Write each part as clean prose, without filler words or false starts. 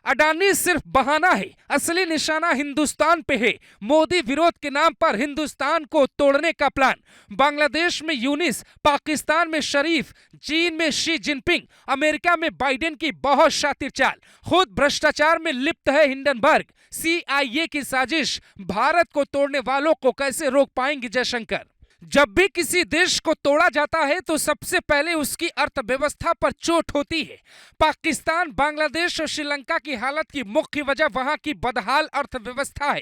अडानी सिर्फ बहाना है, असली निशाना हिंदुस्तान पे है। मोदी विरोध के नाम पर हिंदुस्तान को तोड़ने का प्लान। बांग्लादेश में यूनिस, पाकिस्तान में शरीफ, चीन में शी जिनपिंग, अमेरिका में बाइडेन की बहुत शातिर चाल। खुद भ्रष्टाचार में लिप्त है हिंडनबर्ग। CIA की साजिश। भारत को तोड़ने वालों को कैसे रोक पाएंगे जयशंकर? जब भी किसी देश को तोड़ा जाता है तो सबसे पहले उसकी अर्थव्यवस्था पर चोट होती है। पाकिस्तान, बांग्लादेश और श्रीलंका की हालत की मुख्य वजह वहां की बदहाल अर्थव्यवस्था है।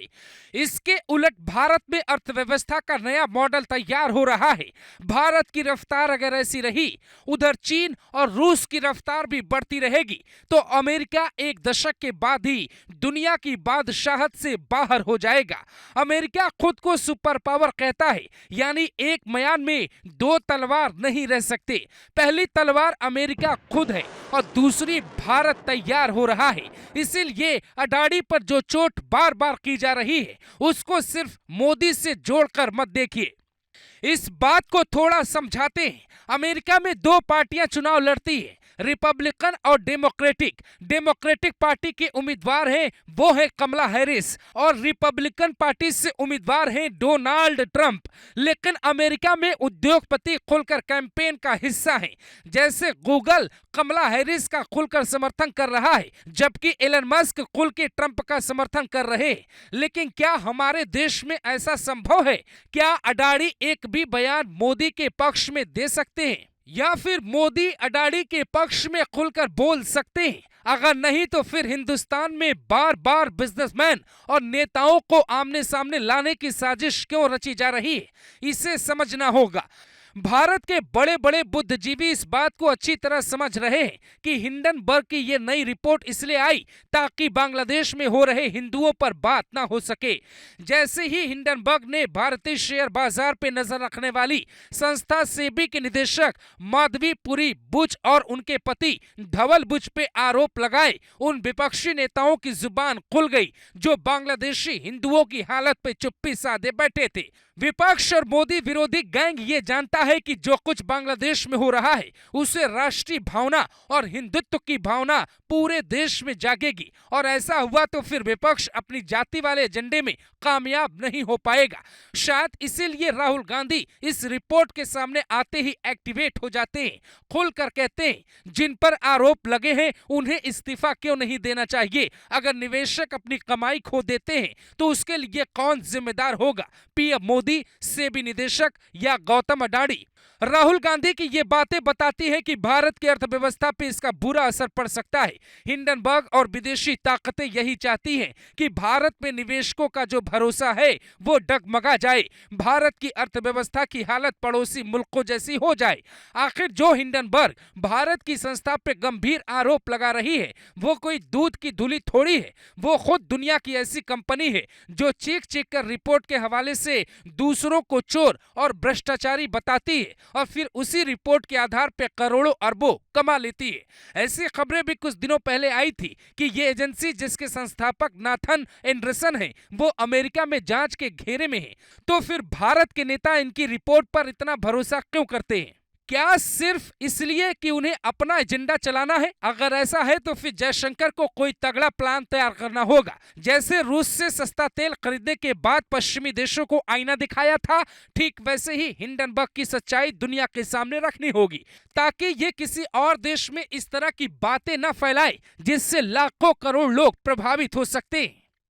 इसके उलट भारत में अर्थव्यवस्था का नया मॉडल तैयार हो रहा है। भारत की रफ्तार अगर ऐसी रही, उधर चीन और रूस की रफ्तार भी बढ़ती रहेगी तो अमेरिका एक दशक के बाद ही दुनिया की बादशाहत से बाहर हो जाएगा। अमेरिका खुद को सुपर पावर कहता है, यानी एक म्यान में दो तलवार नहीं रह सकते। पहली तलवार अमेरिका खुद है और दूसरी भारत तैयार हो रहा है। इसीलिए अडानी पर जो चोट बार बार की जा रही है उसको सिर्फ मोदी से जोड़कर मत देखिए। इस बात को थोड़ा समझाते हैं। अमेरिका में दो पार्टियां चुनाव लड़ती है, रिपब्लिकन और डेमोक्रेटिक। डेमोक्रेटिक पार्टी के उम्मीदवार हैं वो है कमला हैरिस और रिपब्लिकन पार्टी से उम्मीदवार हैं डोनाल्ड ट्रंप। लेकिन अमेरिका में उद्योगपति खुलकर कैंपेन का हिस्सा हैं। जैसे गूगल कमला हैरिस का खुलकर समर्थन कर रहा है, जबकि एलन मस्क खुल के ट्रंप का समर्थन कर रहे हैं। लेकिन क्या हमारे देश में ऐसा संभव है? क्या अडानी एक भी बयान मोदी के पक्ष में दे सकते हैं, या फिर मोदी अडानी के पक्ष में खुलकर बोल सकते हैं? अगर नहीं तो फिर हिंदुस्तान में बार बार बिजनेसमैन और नेताओं को आमने सामने लाने की साजिश क्यों रची जा रही है, इसे समझना होगा। भारत के बड़े बड़े बुद्धिजीवी इस बात को अच्छी तरह समझ रहे हैं कि हिंडनबर्ग की ये नई रिपोर्ट इसलिए आई ताकि बांग्लादेश में हो रहे हिंदुओं पर बात ना हो सके। जैसे ही हिंडनबर्ग ने भारतीय शेयर बाजार पे नजर रखने वाली संस्था सेबी के निदेशक माधवीपुरी बुच और उनके पति धवल बुच पे आरोप लगाए, उन विपक्षी नेताओं की जुबान खुल गई जो बांग्लादेशी हिंदुओं की हालत पे चुप्पी साधे बैठे थे। विपक्ष और मोदी विरोधी गैंग ये जानता है कि जो कुछ बांग्लादेश में हो रहा है उसे राष्ट्रीय भावना और हिंदुत्व की भावना पूरे देश में जागेगी, और ऐसा हुआ तो फिर विपक्ष अपनी जाति वाले एजेंडे में कामयाब नहीं हो पाएगा। शायद इसीलिए राहुल गांधी इस रिपोर्ट के सामने आते ही एक्टिवेट हो जाते हैं, खुलकर कहते हैं जिन पर आरोप लगे हैं उन्हें इस्तीफा क्यों नहीं देना चाहिए। अगर निवेशक अपनी कमाई खो देते हैं तो उसके लिए कौन जिम्मेदार होगा, पीएम मोदी, सेबी निदेशक या गौतम अडानी? राहुल गांधी की ये बातें बताती है कि भारत की अर्थव्यवस्था पे इसका बुरा असर पड़ सकता है। हिंडनबर्ग और विदेशी ताकतें यही चाहती हैं कि भारत में निवेशकों का जो भरोसा है वो डगमगा जाए, भारत की अर्थव्यवस्था की हालत पड़ोसी मुल्कों जैसी हो जाए। आखिर जो हिंडनबर्ग भारत की संस्था पे गंभीर आरोप लगा रही है वो कोई दूध की धुली थोड़ी है। वो खुद दुनिया की ऐसी कंपनी है जो चीख चीख कर रिपोर्ट के हवाले से दूसरों को चोर और भ्रष्टाचारी बताती है और फिर उसी रिपोर्ट के आधार पर करोड़ों अरबों कमा लेती है। ऐसी खबरें भी कुछ दिनों पहले आई थी कि ये एजेंसी जिसके संस्थापक नाथन एंडरसन हैं वो अमेरिका में जांच के घेरे में है। तो फिर भारत के नेता इनकी रिपोर्ट पर इतना भरोसा क्यों करते हैं? क्या सिर्फ इसलिए कि उन्हें अपना एजेंडा चलाना है? अगर ऐसा है तो फिर जयशंकर को कोई तगड़ा प्लान तैयार करना होगा। जैसे रूस से सस्ता तेल खरीदने के बाद पश्चिमी देशों को आईना दिखाया था, ठीक वैसे ही हिंडनबर्ग की सच्चाई दुनिया के सामने रखनी होगी ताकि ये किसी और देश में इस तरह की बातें न फैलाए जिससे लाखों करोड़ लोग प्रभावित हो सकते हैं।